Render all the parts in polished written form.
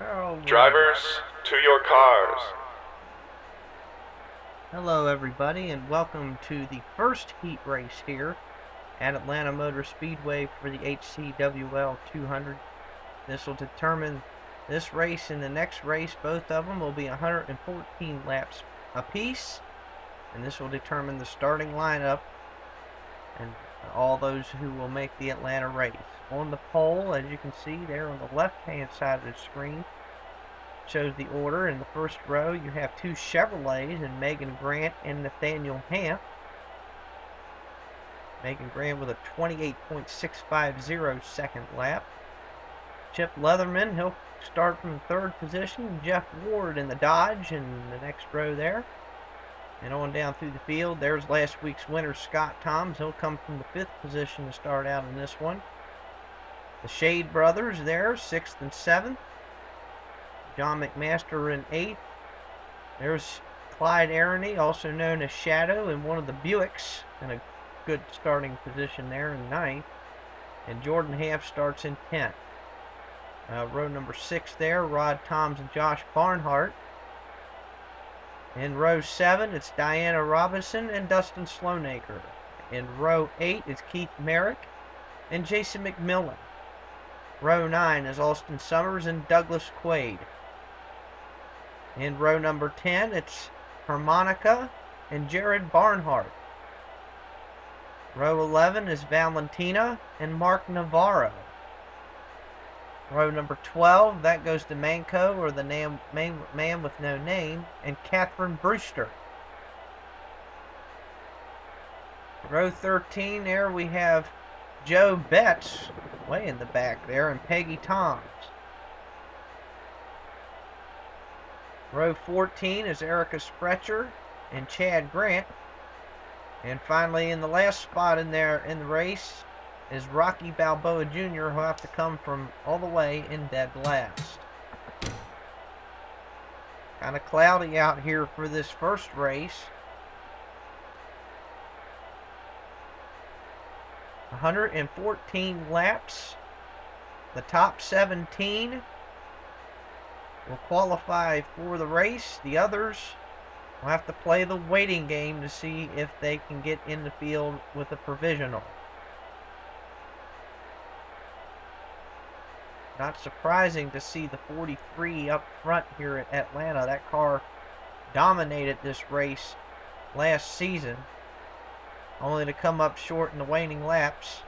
Drivers, to your cars. Hello everybody, and welcome to the first heat race here at Atlanta Motor Speedway for the HCWL 200. This will determine this race and the next race. Both of them will be 114 laps apiece, and this will determine the starting lineup and all those who will make the Atlanta race. On the pole, as you can see there on the left hand side of the screen, shows the order. In the first row, you have two Chevrolets and Megan Grant and Nathaniel Hamp. Megan Grant with a 28.650 second lap. Chip Leatherman, he'll start from third position. Jeff Ward in the Dodge in the next row there. And on down through the field, there's last week's winner, Scott Toms. He'll come from the fifth position to start out in this one. The Shade brothers there, sixth and seventh. John McMaster in eighth. There's Clyde Aroney, also known as Shadow, in one of the Buicks, in a good starting position there in ninth. And Jordan Half starts in 10th. Row number 6 there, Rod Toms and Josh Barnhart. In row 7, it's Diana Robinson and Dustin Sloanaker. In row 8, it's Keith Merrick and Jason McMillan. Row 9 is Austin Summers and Douglas Quaid. In row number 10, it's Harmonica and Jared Barnhart. Row 11 is Valentina and Mark Navarro. Row number 12, that goes to Manco, or the man with no name, and Catherine Brewster. Row 13, there we have Joe Betts, way in the back there, and Peggy Toms. Row 14 is Erica Sprecher and Chad Grant. And finally, in the last spot in there in the race is Rocky Balboa Jr., who'll have to come from all the way in dead last. Kind of cloudy out here for this first race. 114 laps. The top 17 will qualify for the race. The others will have to play the waiting game to see if they can get in the field with a provisional. Not surprising to see the 43 up front here at Atlanta. That car dominated this race last season, only to come up short in the waning laps.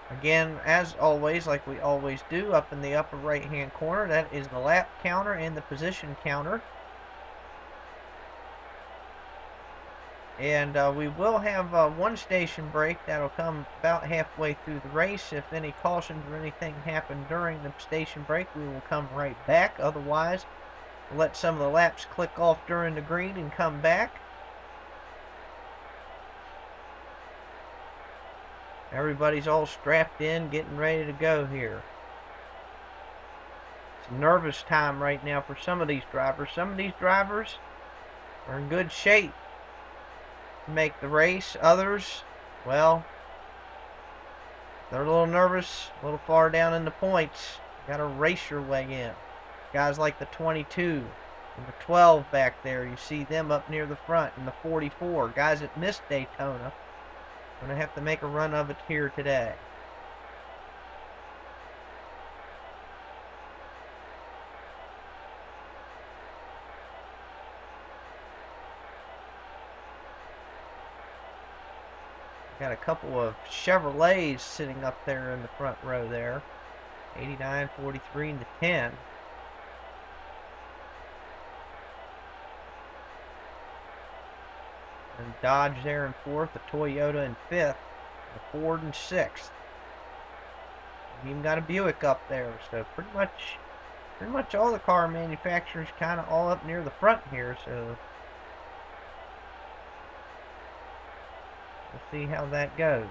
Again, as always, like we always do, up in the upper right hand corner, that is the lap counter and the position counter. And we will have one station break that'll come about halfway through the race. If any cautions or anything happen during the station break, we will come right back. Otherwise, we'll let some of the laps click off during the green and come back. Everybody's all strapped in, getting ready to go here. It's a nervous time right now for some of these drivers. Some of these drivers are in good shape to make the race. Others, well, they're a little nervous, a little far down in the points. You gotta race your way in. Guys like the 22 and the 12 back there, you see them up near the front, and the 44. Guys that missed Daytona going to have to make a run of it here today. Got a couple of Chevrolets sitting up there in the front row there. 89, 43, and the 10. And Dodge there in fourth, the Toyota in fifth, the Ford in sixth. We even got a Buick up there, so pretty much all the car manufacturers kind of all up near the front here, so we'll see how that goes.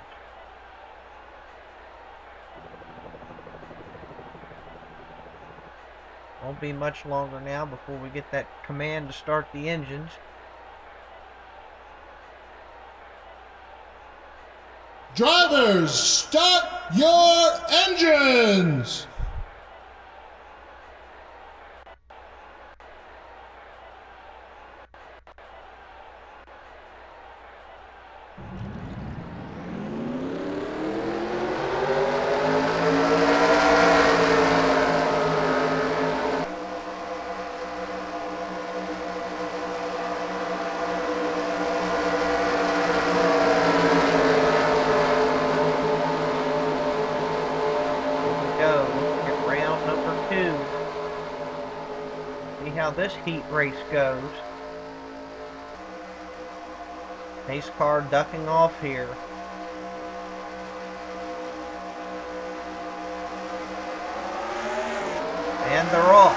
Won't be much longer now before we get that command to start the engines. Drivers, start your engines! how this heat race goes. Pace car ducking off here. And they're off.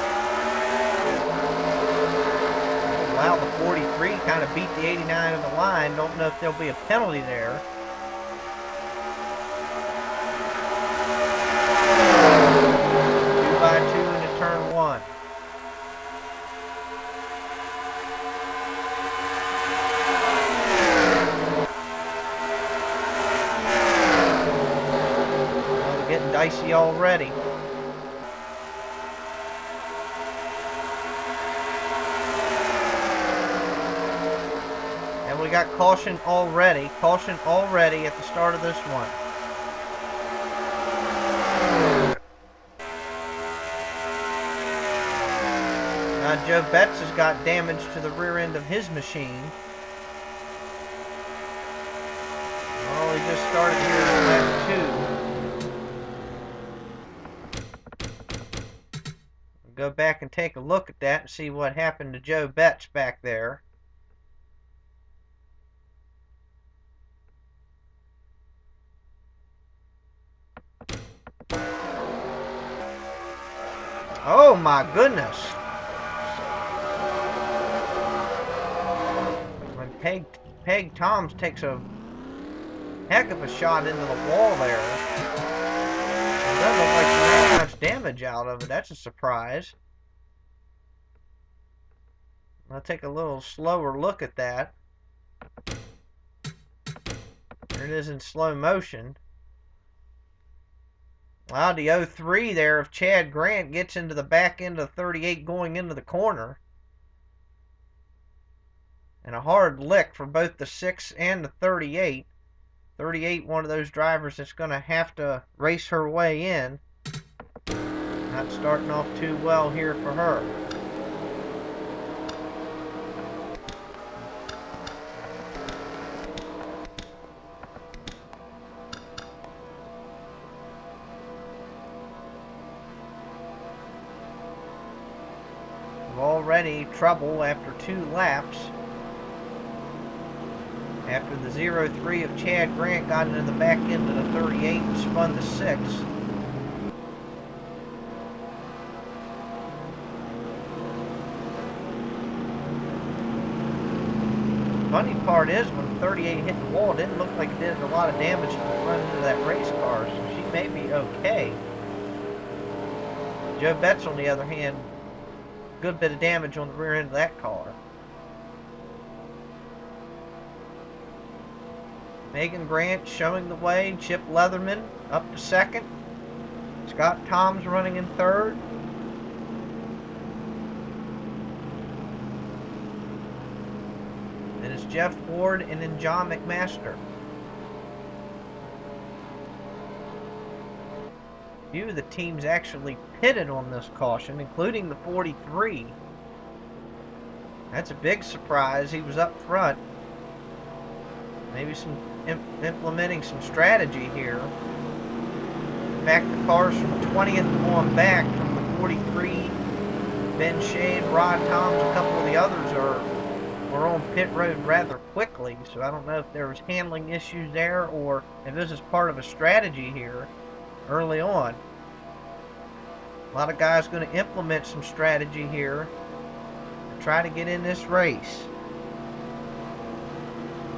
Oh, wow, the 43 kind of beat the 89 of the line. Don't know if there'll be a penalty there. Two by two into turn one. Well, they're getting dicey already. And we got caution already at the start of this one. Now Joe Betts has got damage to the rear end of his machine. Well, he just started here in lap 2. We'll go back and take a look at that and see what happened to Joe Betts back there. Oh my goodness! When Peg Toms takes a heck of a shot into the wall there. It doesn't look like she got much damage out of it. That's a surprise. I'll take a little slower look at that. There it is in slow motion. Wow, the 03 there of Chad Grant gets into the back end of 38 going into the corner. And a hard lick for both the 6 and the 38. 38, one of those drivers that's going to have to race her way in. Not starting off too well here for her. Already trouble after 2 laps. After the 03 of Chad Grant got into the back end of the 38 and spun the 6. Funny part is when 38 hit the wall, it didn't look like it did a lot of damage to the front end of that race car, so she may be okay. Joe Betts, on the other hand, good bit of damage on the rear end of that car. Megan Grant showing the way. Chip Leatherman up to second. Scott Toms running in third. Then it's Jeff Ward and then John McMaster. Few of the teams actually pitted on this caution, including the 43. That's a big surprise. He was up front. Maybe implementing some strategy here. In fact, the cars from 20th on back, from the 43, Ben Shade, Rod Toms, a couple of the others were on pit road rather quickly. So I don't know if there was handling issues there or if this is part of a strategy here early on. A lot of guys going to implement some strategy here to try to get in this race.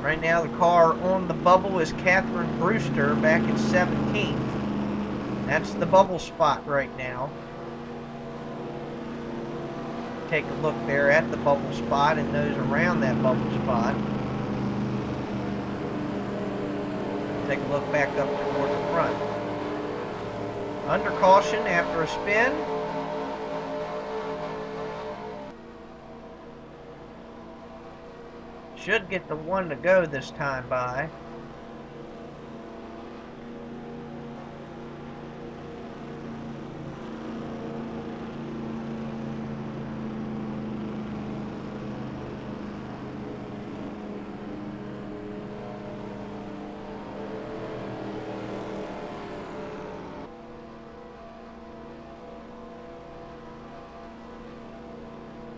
Right now the car on the bubble is Catherine Brewster back in 17th. That's the bubble spot right now. Take a look there at the bubble spot and those around that bubble spot. Take a look back up toward the front. Under caution after a spin. Should get the one to go this time by.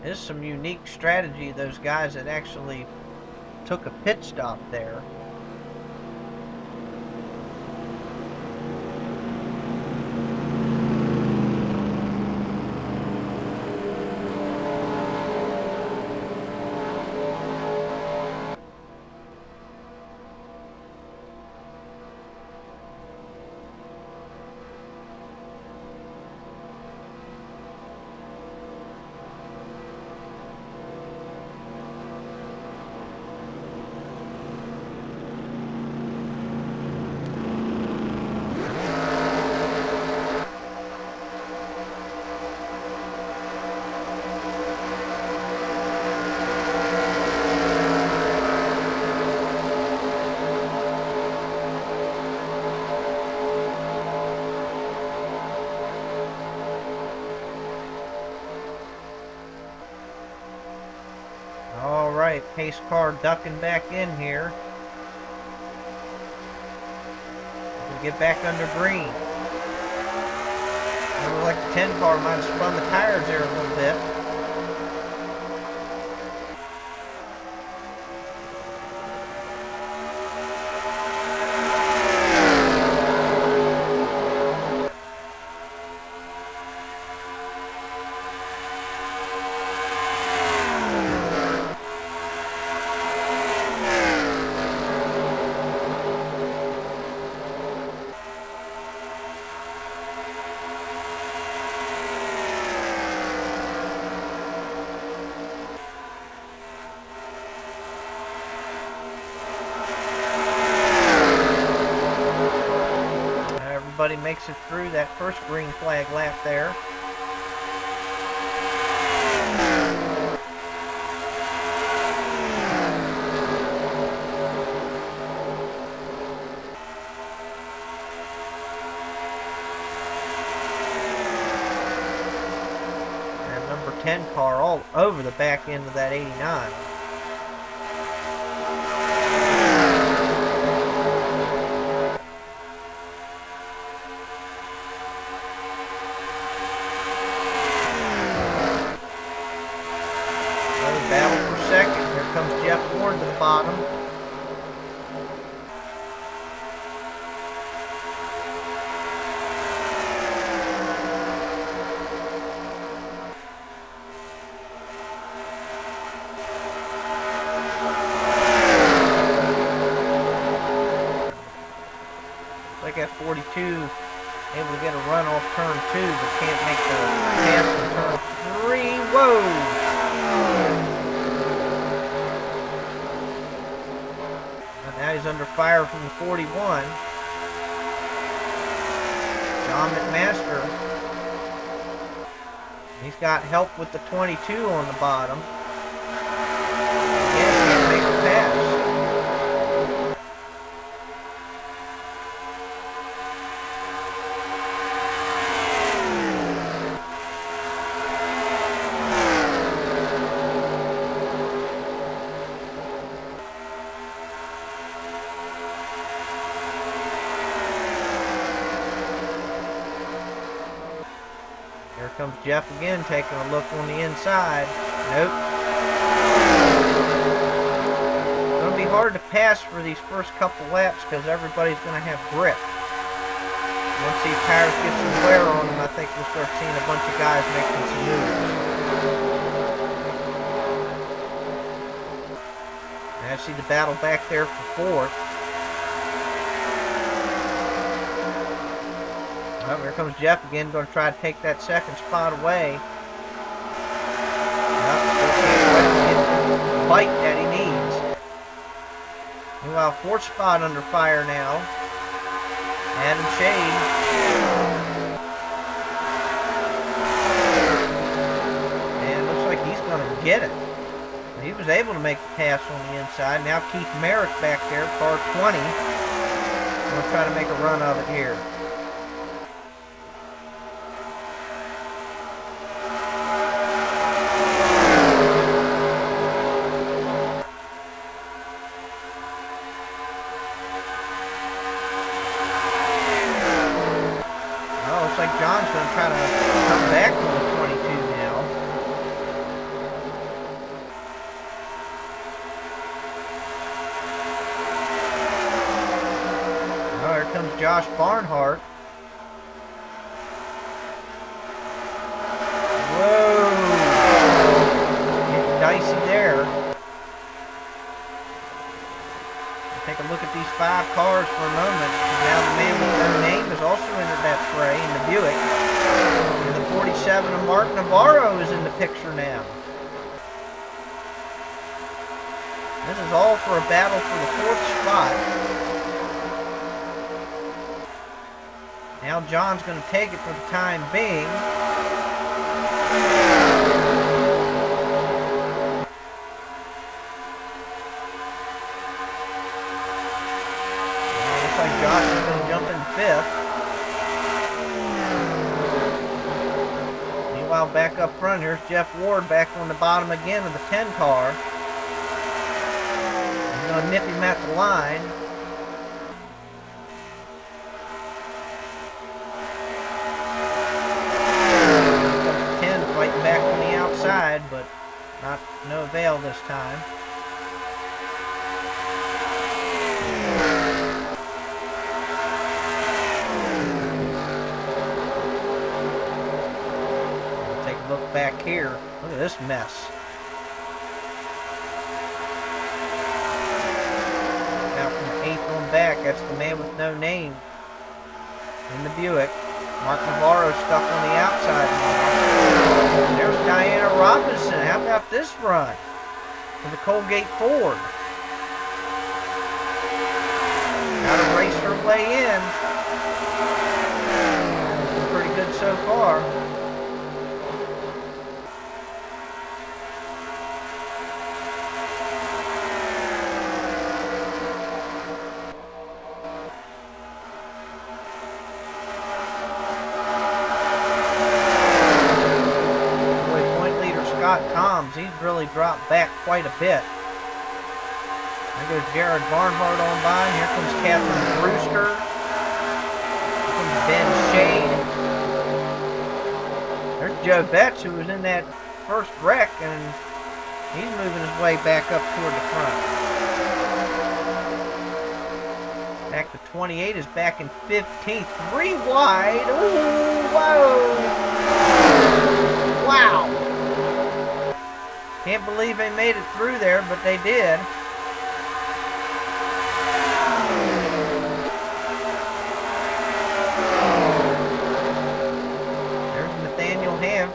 There's some unique strategy, those guys that actually took a pit stop there. Alright, pace car ducking back in here. We'll get back under green. It looked like the 10 car might have spun the tires there a little bit. Everybody makes it through that first green flag lap there. And number 10 car all over the back end of that 89. Battle for second. Here comes Jeff Ward to the bottom. Like at 42, able to get a run off turn 2, but can't make the pass in turn 3. Whoa! Now he's under fire from the 41. John McMaster. He's got help with the 22 on the bottom. Again, can't make the pass. Here comes Jeff again, taking a look on the inside. Nope. It's going to be hard to pass for these first couple laps because everybody's going to have grip. Once these tires get some wear on them, I think we'll start seeing a bunch of guys making some moves. And I see the battle back there for fourth. Well, here comes Jeff again, going to try to take that second spot away. Nope, still can't quite get the bite that he needs. Meanwhile, fourth spot under fire now. Adam Shade. And it looks like he's going to get it. He was able to make the pass on the inside. Now Keith Merrick back there, car 20. Going to try to make a run of it here. Looks like John's going to try to come back on the 22 now. Josh Barnhart. Whoa! Getting dicey there. Take a look at these 5 cars for a moment. Now the man with no name is also entered that fray in the Buick. And the 47 of Mark Navarro is in the picture now. This is all for a battle for the 4th spot. Now John's going to take it for the time being. Looks like Josh is going to jump in 5th. Meanwhile, back up front, here's Jeff Ward back on the bottom again of the 10 car. He's going to nip him at the line. 10 fighting back on the outside, but no avail this time. Take a look back here. Look at this mess. Now from 8th on back, that's the man with no name in the Buick. Mark Navarro stuck on the outside now. There's Diana Robinson. How about this run for the Colgate Ford? Got to race her way in. Pretty good so far. He's really dropped back quite a bit. There goes Jared Barnhart on by. Here comes Catherine Brewster. Here comes Ben Shade. There's Joe Betts, who was in that first wreck, and he's moving his way back up toward the front. Back to 28 is back in 15th. 3 wide. Ooh, whoa. Wow. Can't believe they made it through there, but they did. There's Nathaniel Ham.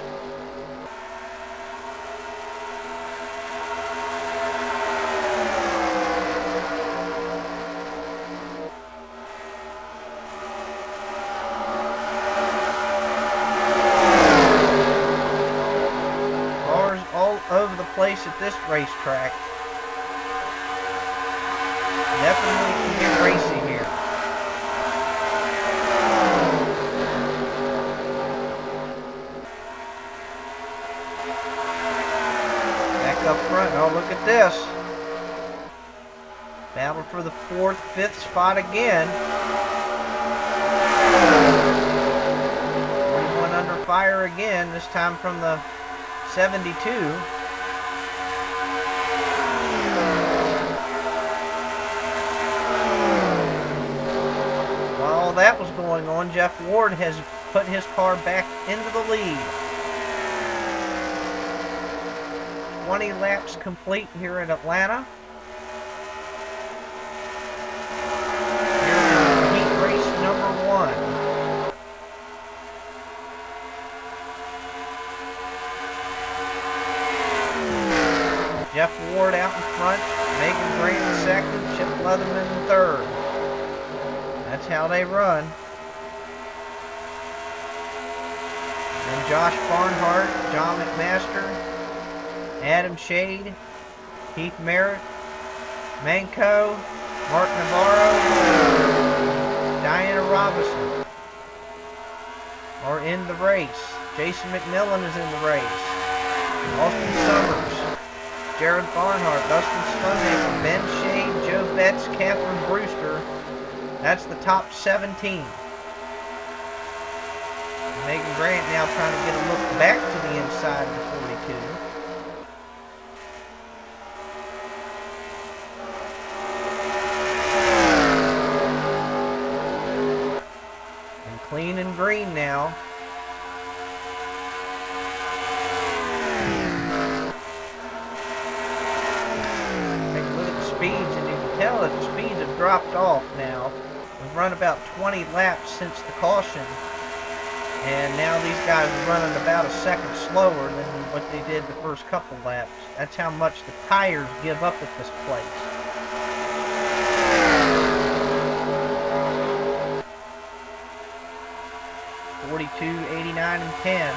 Over the place at this racetrack. Definitely can get racy here. Back up front. Oh, look at this. Battle for the 4th, 5th spot again. 41 under fire again, this time from the 72. While all that was going on, Jeff Ward has put his car back into the lead. 20 laps complete here at Atlanta. Here's heat race number 1. Jeff Ward out in front, Megan Grant in 2nd, Chip Leatherman in 3rd. That's how they run. And Josh Barnhart, John McMaster, Adam Shade, Keith Merritt, Manco, Mark Navarro, Diana Robinson are in the race. Jason McMillan is in the race. Austin Summers, Jared Barnhart, Dustin Stonehaven, Ben Shade, Joe Betts, Catherine Brewster. That's the top 17. Megan Grant now trying to get a look back to the inside of the 42. green now. Take a look at the speeds, and you can tell that the speeds have dropped off now. We've run about 20 laps since the caution, and now these guys are running about a second slower than what they did the first couple laps. That's how much the tires give up at this place. .42, 89, and 10.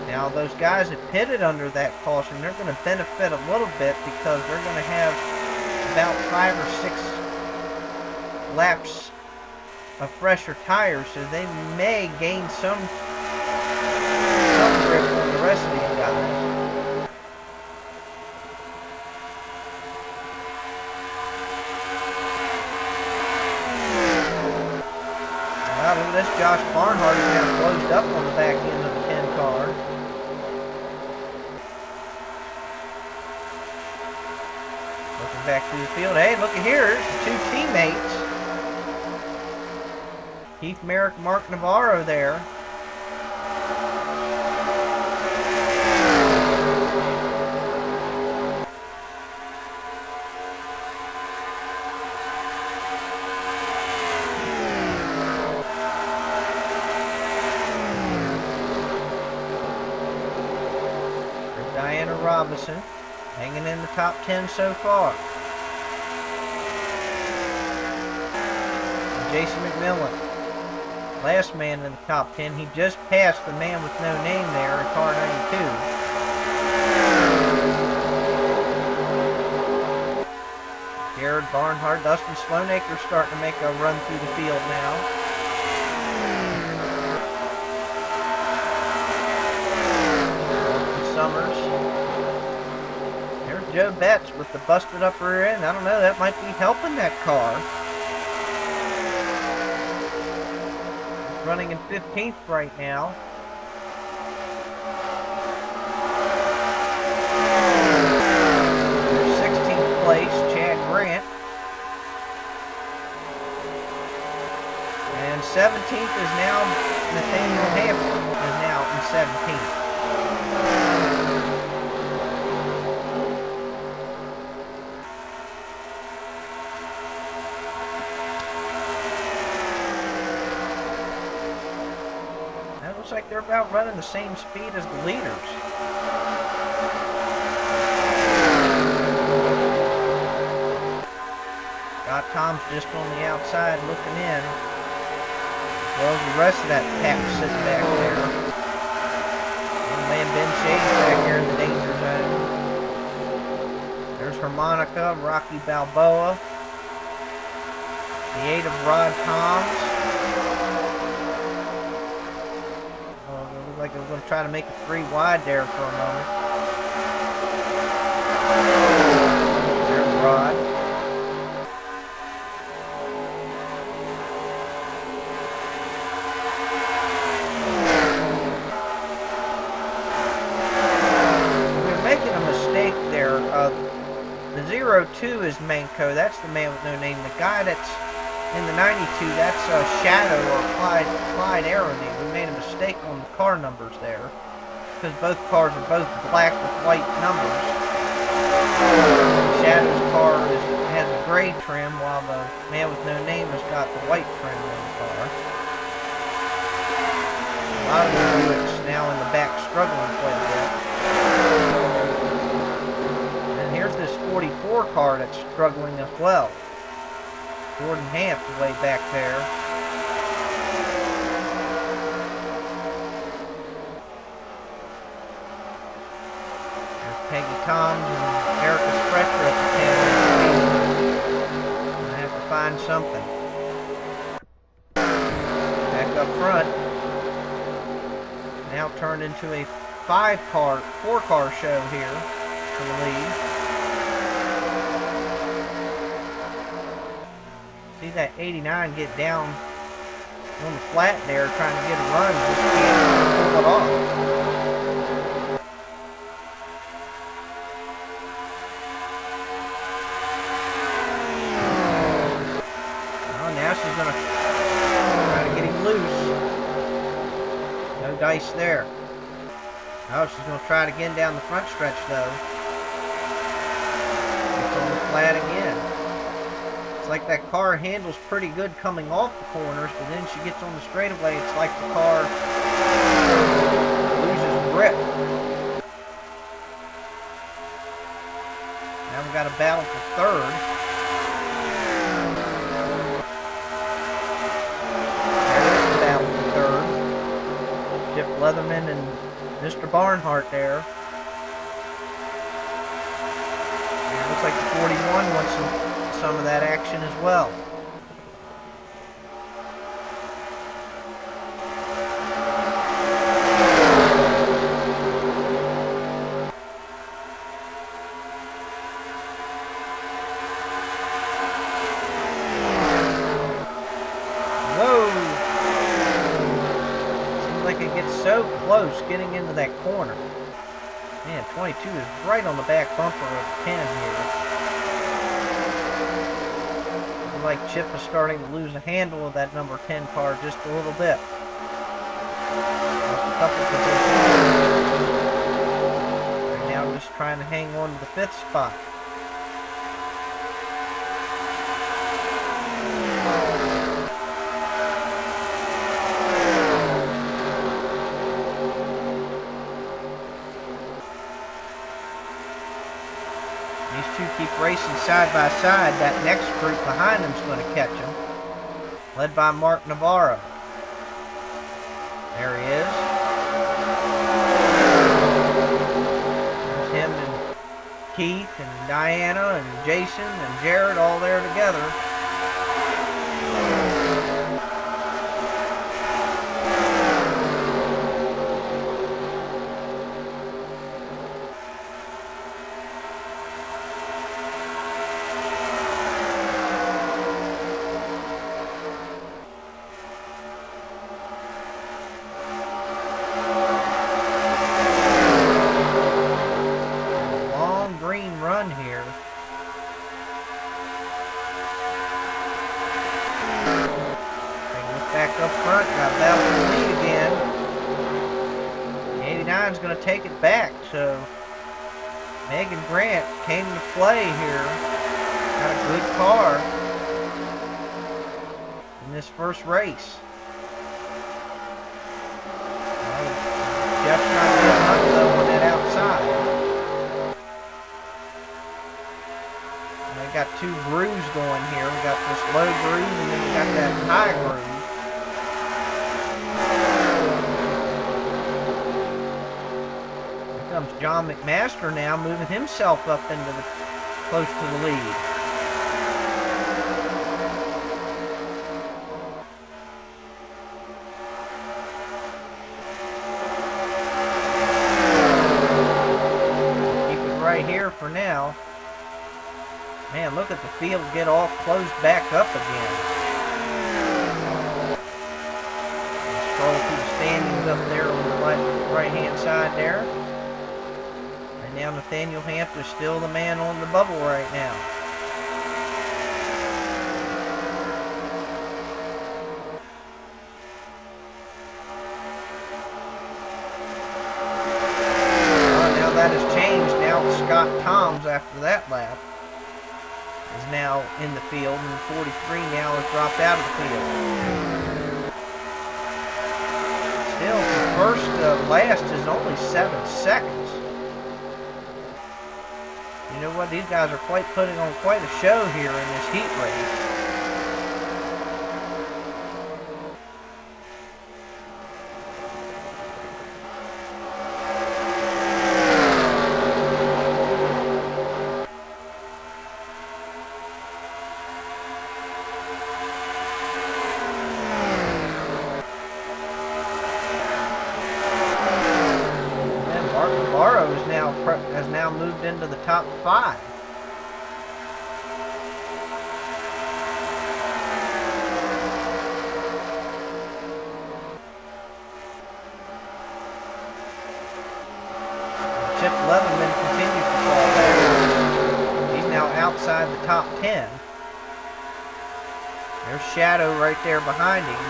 Now those guys that pitted under that caution, they're going to benefit a little bit because they're going to have about 5 or 6 laps of fresher tires, so they may gain some grip on the rest of these guys. Wow, look at this. Josh Barnhart is now closed up on the back end of the 10 car. Looking back through the field. Hey, look at here. There's the 2 teammates. Keith Merrick, Mark Navarro there. Robinson, hanging in the top 10 so far. And Jason McMillan, last man in the top 10. He just passed the man with no name there in car 92. Jared Barnhart, Dustin Sloanacre starting to make a run through the field now. Summers. There's Joe Betts with the busted up rear end. I don't know, that might be helping that car. He's running in 15th right now. There's 16th place, Chad Grant. And 17th is now Nathaniel Hampton is now in 17th. Looks like they're about running the same speed as the leaders. Scott Tom's just on the outside looking in. As well as the rest of that pack sitting back there. Little man Ben Shade's back here in the danger zone. There's Harmonica, Rocky Balboa. The 8 of Rod Toms. Like we're going to try to make it 3 wide there for a moment. There's Rod. We're making a mistake there. The 02 is Manco. That's the man with no name. The guy that's in the 92, that's Shadow or Clyde Aroney. We made a mistake on the car numbers there, because both cars are both black with white numbers. Shadow's car has a gray trim, while the man with no name has got the white trim on the car. A lot of the Buicks now in the back struggling quite a bit. And here's this 44 car that's struggling as well. Gordon Hamp way back there. There's Peggy Toms and Erica Sprecher at the tail end. I have to find something. Back up front. Now turned into a 4-car show here for the lead. See that 89 get down on the flat there trying to get a run, just can't pull it off. nice there. Oh, she's going to try it again down the front stretch, though. It's on the flat again. It's like that car handles pretty good coming off the corners, but then she gets on the straightaway, it's like the car loses grip. Now we've got a battle for third. There is the battle for third. Chip Leatherman and Mr. Barnhart there. And it looks like the 41 wants some of that action as well. So close getting into that corner. Man, 22 is right on the back bumper of 10 here. Looks like Chip is starting to lose a handle of that number 10 car just a little bit. Lost a couple positions. Right now just trying to hang on to the 5th spot. These two keep racing side by side. That next group behind them is going to catch them. Led by Mark Navarro. There he is. There's him and Keith and Diana and Jason and Jared all there together. Back up front, got battle for the lead again. The 89 is going to take it back, so Megan Grant came to play here. Got a good car in this first race. Jeff's not getting much though on that outside. We got two grooves going here. We got this low groove and then we got that high groove. Comes John McMaster now, moving himself up into the close to the lead. Keep it right here for now. Man, look at the field get all closed back up again. Scroll through the standings up there on the right hand side there. Now Nathaniel Hamp is still the man on the bubble right now. Now that has changed. Now Scott Toms, after that lap, is now in the field, and 43 now has dropped out of the field. Still, from first to last is only 7 seconds. You know what? These guys are putting on quite a show here in this heat race. Has now moved into the top 5. Chip Leatherman continues to fall back. He's now outside the top 10. There's Shadow right there behind him.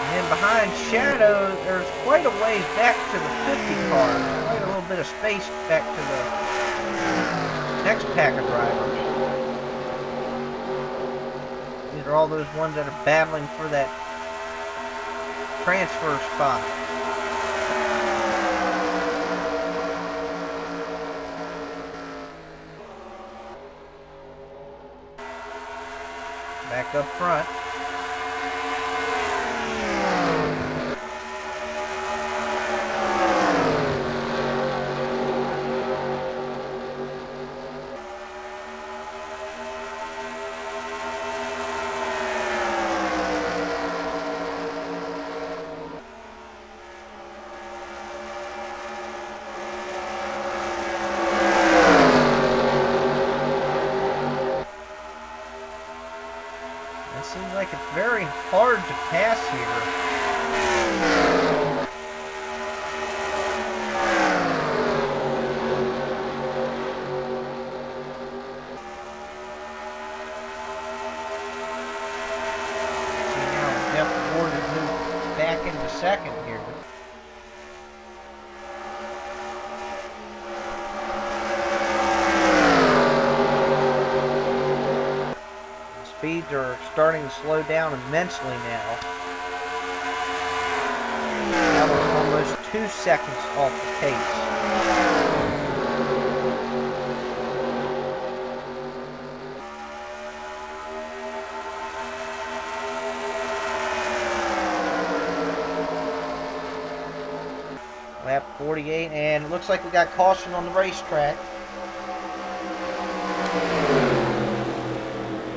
And behind Shadow, there's quite a ways back to the 50 cars. Quite a little bit of space back to the next pack of drivers. These are all those ones that are battling for that transfer spot. Back up front. Seems like it's very hard to pass here. See now Jeff Ward has moved back into second here. Speeds are starting to slow down immensely now. Now we're almost 2 seconds off the pace. Lap 48, and it looks like we got caution on the racetrack.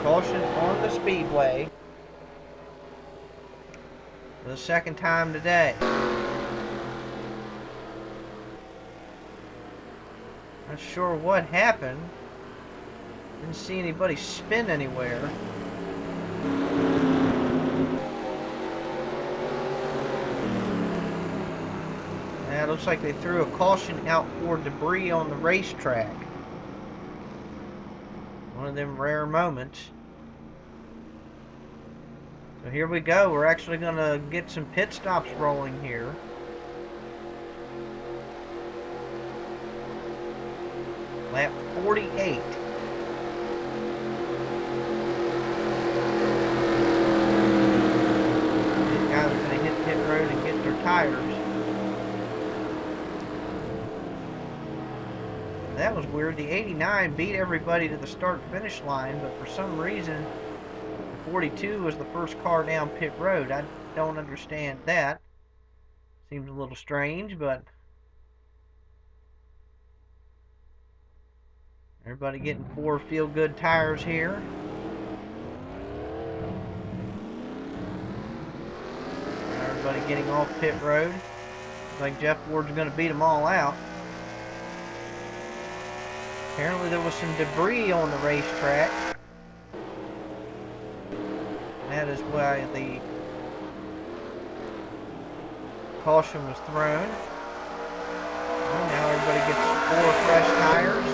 Caution on the speedway for the second time today. Not sure what happened. Didn't see anybody spin anywhere. Now it looks like they threw a caution out for debris on the racetrack. One of them rare moments. So here we go. We're actually going to get some pit stops rolling here. Lap 48. These guys are going to hit pit road and get their tires. That was weird. The 89 beat everybody to the start-finish line, but for some reason, the 42 was the first car down pit road. I don't understand that. Seems a little strange, but everybody getting 4 feel-good tires here. Everybody getting off pit road. Looks like Jeff Ward's going to beat them all out. Apparently there was some debris on the racetrack. That is why the caution was thrown. Well, now everybody gets 4 fresh tires,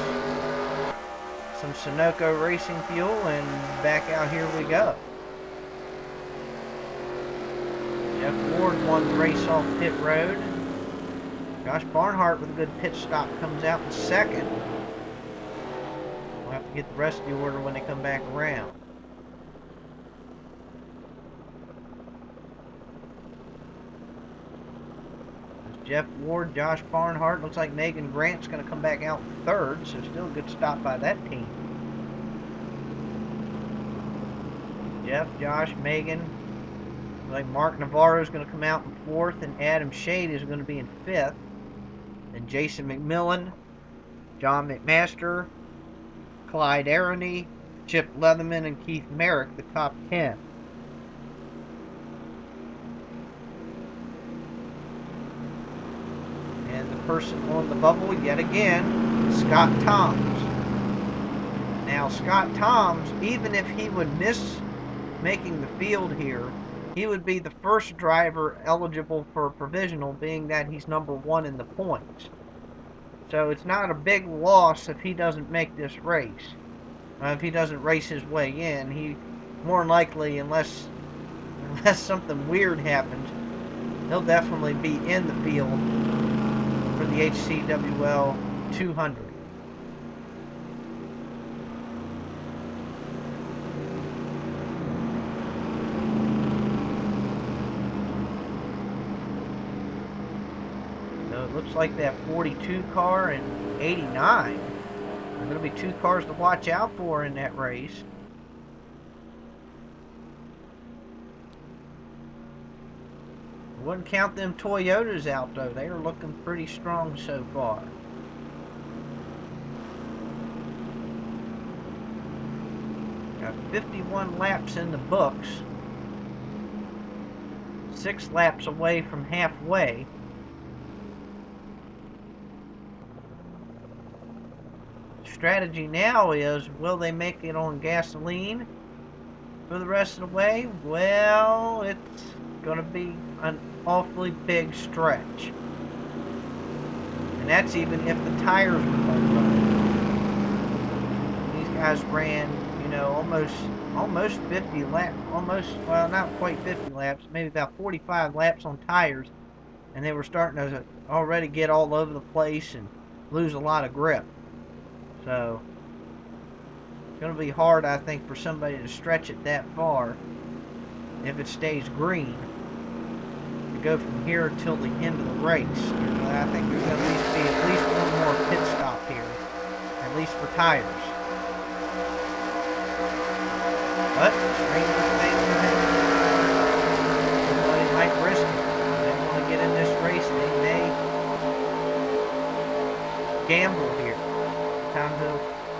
some Sunoco racing fuel, and back out here we go. Jeff Ward won the race off pit road. Josh Barnhart with a good pit stop comes out in second. We'll have to get the rest of the order when they come back around. There's Jeff Ward, Josh Barnhart. Looks like Megan Grant's going to come back out in third, so still a good stop by that team. Jeff, Josh, Megan. Looks like Mark Navarro is going to come out in fourth, and Adam Shade is going to be in fifth. And Jason McMillan, John McMaster, Clyde Aroney, Chip Leatherman, and Keith Merrick, the top 10. And the person on the bubble yet again is Scott Toms. Now Scott Toms, even if he would miss making the field here, he would be the first driver eligible for a provisional, being that he's number 1 in the points. So it's not a big loss if he doesn't make this race. If he doesn't race his way in, he more than likely, unless unless something weird happens, he'll definitely be in the field for the HCWL 200. So it looks like that 42 car and 89 are going to be two cars to watch out for in that race. Wouldn't count them Toyotas out though. They are looking pretty strong so far. Got 51 laps in the books. 6 laps away from halfway. Strategy now is, will they make it on gasoline for the rest of the way? Well, it's going to be an awfully big stretch. And that's even if the tires were both running. These guys ran, you know, almost 50 laps, well, not quite 50 laps, maybe about 45 laps on tires, and they were starting to already get all over the place and lose a lot of grip. So it's going to be hard, I think, for somebody to stretch it that far if it stays green to go from here till the end of the race. I think there's going to be at least one more pit stop here, at least for tires. But stranger things somebody might risk it. They want to get in this race. They may gamble here.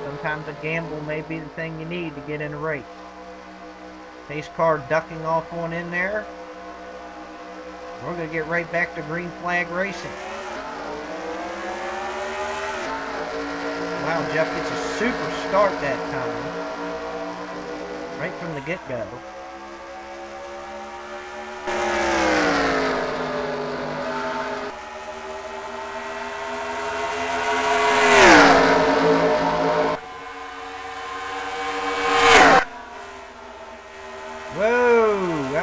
Sometimes a gamble may be the thing you need to get in a race. Pace car ducking off on in there. We're going to get right back to green flag racing. Wow, Jeff gets a super start that time. Right from the get-go.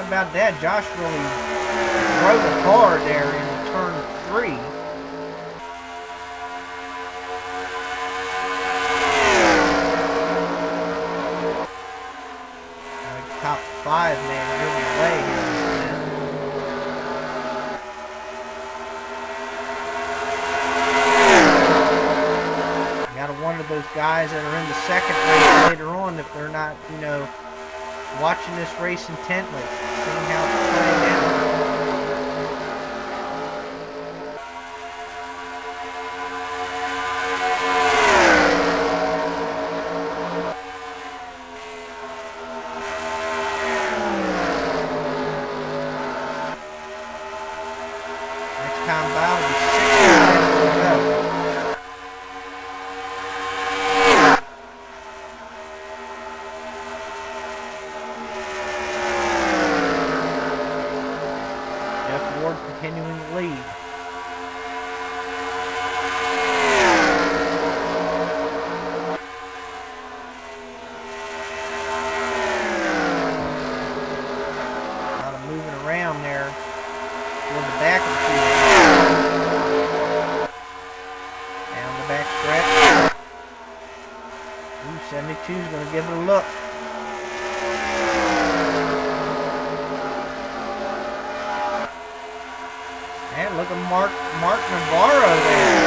About that, Josh really drove it hard there in turn 3. Top 5 man moving away here. You gotta wonder those guys that are in the second race later on if they're not, you know, watching this race intently, seeing how it's playing out. Next time by will be 6 minutes to go. Continuing to lead. A lot of moving around there toward the back of the field. Down the back stretch. Ooh, 72 is going to give it a look. And look at Mark Navarro there.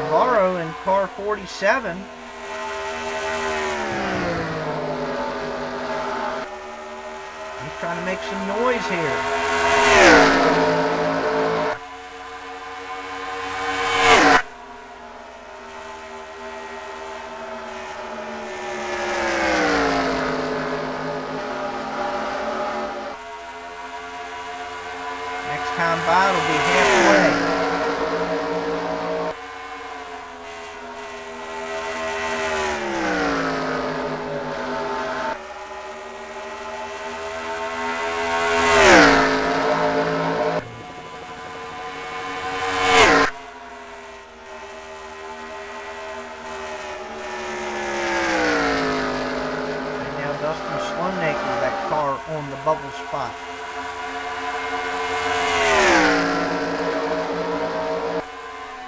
Navarro in car 47. He's trying to make some noise here. Time by will be halfway. And now Dustin Sloanaker, that car on the bubble spot.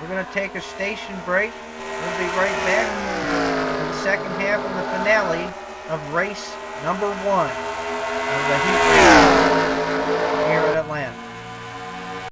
We're going to take a station break. We'll be right back for the second half and the finale of race number 1 of the heat